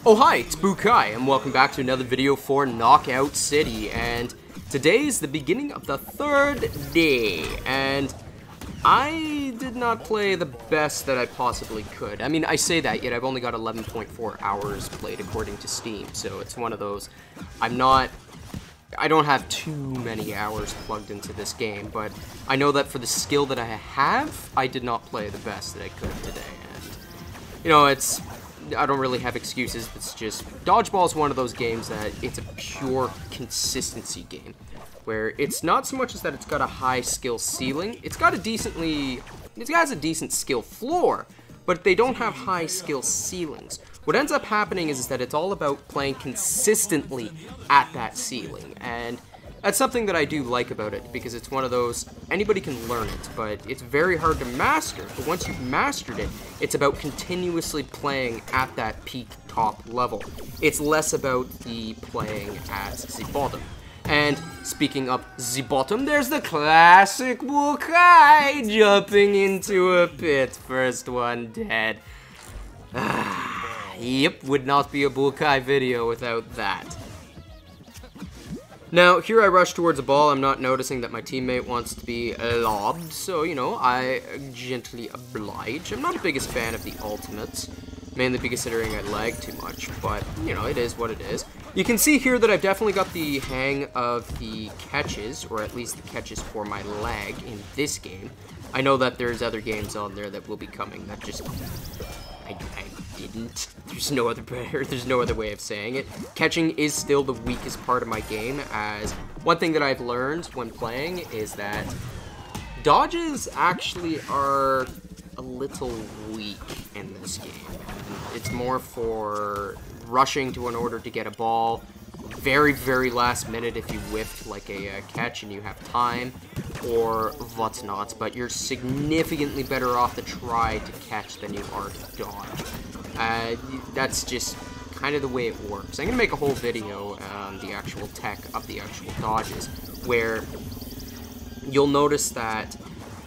Oh hi, it's Bukai, and welcome back to another video for Knockout City, and today is the beginning of the third day, and I did not play the best that I possibly could. I mean, I say that, yet I've only got 11.4 hours played according to Steam, so it's one of those, I don't have too many hours plugged into this game, but I know that for the skill that I have, I did not play the best that I could today, and, you know, I don't really have excuses. It's just dodgeball is one of those games that it's a pure consistency game, where it's not so much as that it's got a high skill ceiling. It has a decent skill floor, but they don't have high skill ceilings. What ends up happening is that it's all about playing consistently at that ceiling, and that's something that I do like about it, because it's one of those, anybody can learn it, but it's very hard to master. But once you've mastered it, it's about continuously playing at that peak top level. It's less about the playing at the bottom. And speaking of the bottom, there's the classic Bukai jumping into a pit. First one dead. Yep, would not be a Bukai video without that. Now, here I rush towards a ball. I'm not noticing that my teammate wants to be lobbed, so, you know, I gently oblige. I'm not the biggest fan of the ultimates, mainly considering I lag too much, but, you know, it is what it is. You can see here that I've definitely got the hang of the catches, or at least the catches for my lag in this game. I know that there's other games on there that will be coming that just... I didn't. There's no other way of saying it. Catching is still the weakest part of my game, as one thing that I've learned when playing is that dodges actually are a little weak in this game. It's more for rushing to in order to get a ball, very, very last minute if you whiffed like a catch and you have time, or whatnot, but you're significantly better off to try to catch than you are to dodge. That's just kind of the way it works. I'm going to make a whole video on the actual tech of the actual dodges, where you'll notice that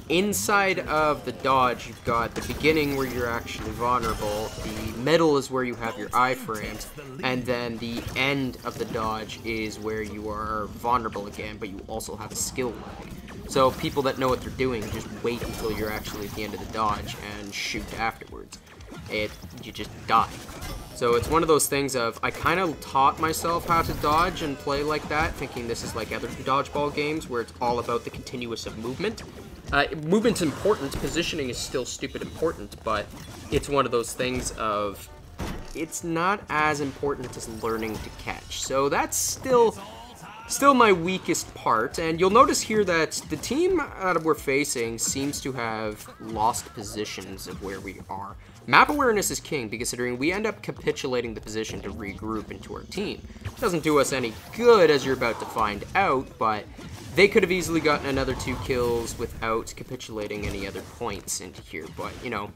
inside of the dodge, you've got the beginning where you're actually vulnerable, the middle is where you have your iframes, and then the end of the dodge is where you are vulnerable again, but you also have a skill lag. So people that know what they're doing just wait until you're actually at the end of the dodge and shoot afterwards. You just die. So it's one of those things of, I kind of taught myself how to dodge and play like that, thinking this is like other dodgeball games where it's all about the continuous of movement. Movement's important, positioning is still stupid important, but it's one of those things of, it's not as important as learning to catch. So that's still my weakest part, and you'll notice here that the team that we're facing seems to have lost positions of where we are. Map awareness is king, considering we end up capitulating the position to regroup into our team. It doesn't do us any good, as you're about to find out, but they could have easily gotten another 2 kills without capitulating any other points into here, but, you know,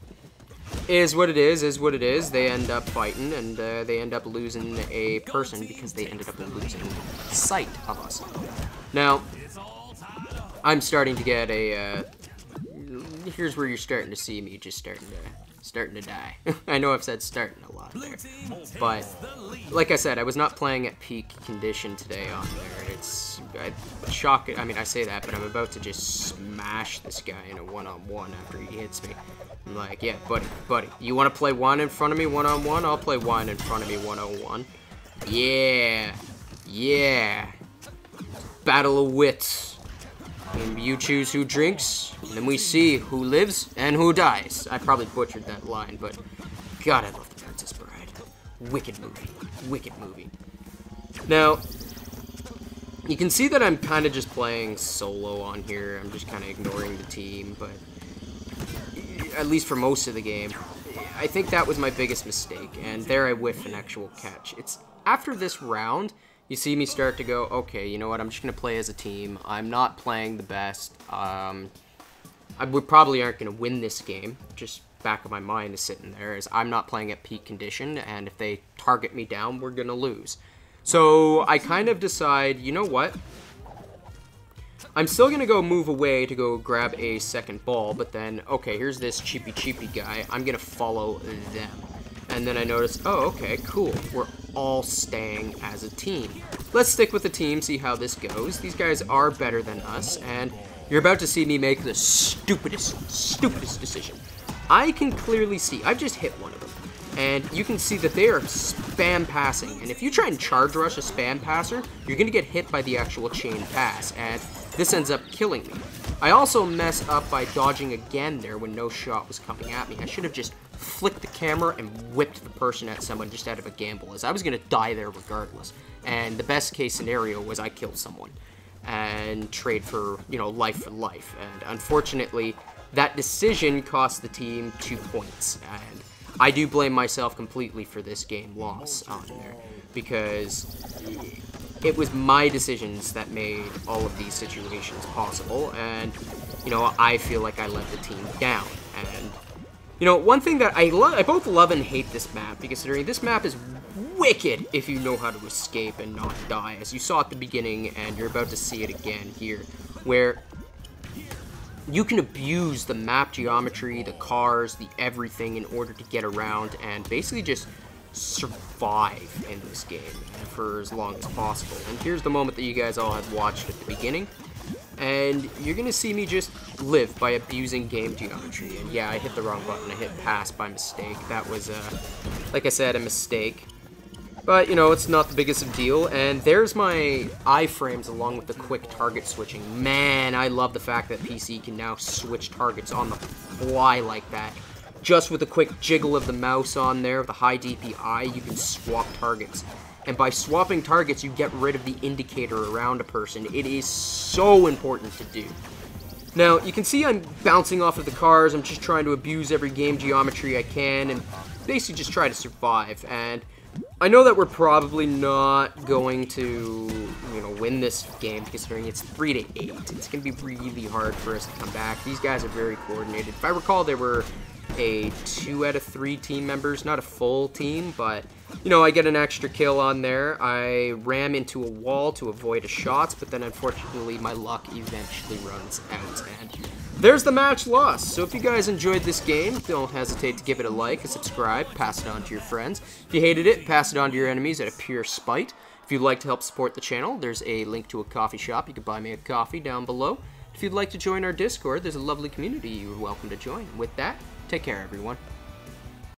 is what it is what it is. They end up fighting, and they end up losing a person because they ended up losing sight of us. Now, I'm starting to get a, here's where you're starting to see me just starting to die. I know I've said starting a lot there, but like I said, I was not playing at peak condition today on there. It's shocking. I mean, I say that, but I'm about to just smash this guy in a one-on-one after he hits me. I'm like, yeah, buddy, you want to play one in front of me one-on-one? I'll play one in front of me one-on-one. Yeah. Battle of wits. And you choose who drinks, and then we see who lives and who dies. I probably butchered that line, but God, I love The Princess Bride. Wicked movie. Now, you can see that I'm kind of just playing solo on here. I'm just kind of ignoring the team, but at least for most of the game, I think that was my biggest mistake, and there I whiff an actual catch. It's after this round, you see me start to go, okay, you know what, I'm just going to play as a team. I'm not playing the best. We probably aren't going to win this game. Just back of my mind is sitting there, is I'm not playing at peak condition, and if they target me down, we're going to lose. So I kind of decide, you know what, I'm still going to go move away to go grab a second ball, but then, okay, here's this cheapy guy. I'm going to follow them. And then I noticed, oh, okay, cool. We're all staying as a team. Let's stick with the team, see how this goes. These guys are better than us, and you're about to see me make the stupidest decision. I can clearly see, I've just hit one of them, and you can see that they are spam passing. And if you try and charge rush a spam passer, you're going to get hit by the actual chain pass, and this ends up killing me. I also mess up by dodging again there when no shot was coming at me. I should have just flicked the camera and whipped the person at someone just out of a gamble, as I was going to die there regardless. And the best case scenario was I kill someone and trade for, you know, life for life. And unfortunately, that decision cost the team 2 points. And I do blame myself completely for this game loss on there, because it was my decisions that made all of these situations possible, and, you know, I feel like I let the team down. And, you know, one thing that I both love and hate this map, because considering this map is wicked if you know how to escape and not die, as you saw at the beginning, and you're about to see it again here, where you can abuse the map geometry, the cars, the everything in order to get around and basically just survive in this game for as long as possible. And here's the moment that you guys all have watched at the beginning, and you're gonna see me just live by abusing game geometry. And yeah, I hit the wrong button. I hit pass by mistake. That was, like I said, a mistake. But, you know, it's not the biggest of deal. And there's my iframes along with the quick target switching. Man, I love the fact that PC can now switch targets on the fly like that. Just with a quick jiggle of the mouse on there, the high DPI, you can swap targets. And by swapping targets, you get rid of the indicator around a person. It is so important to do. Now, you can see I'm bouncing off of the cars. I'm just trying to abuse every game geometry I can and basically just try to survive. And I know that we're probably not going to, you know, win this game, considering it's 3-8. It's going to be really hard for us to come back. These guys are very coordinated. If I recall, there were a 2 out of 3 team members, not a full team, but, you know, I get an extra kill on there. I ram into a wall to avoid a shot, but then unfortunately my luck eventually runs out, and there's the match lost. So if you guys enjoyed this game, don't hesitate to give it a like, a subscribe, pass it on to your friends. If you hated it, pass it on to your enemies out of pure spite. If you'd like to help support the channel, there's a link to a coffee shop. You can buy me a coffee down below. If you'd like to join our Discord, there's a lovely community you're welcome to join. With that, take care, everyone.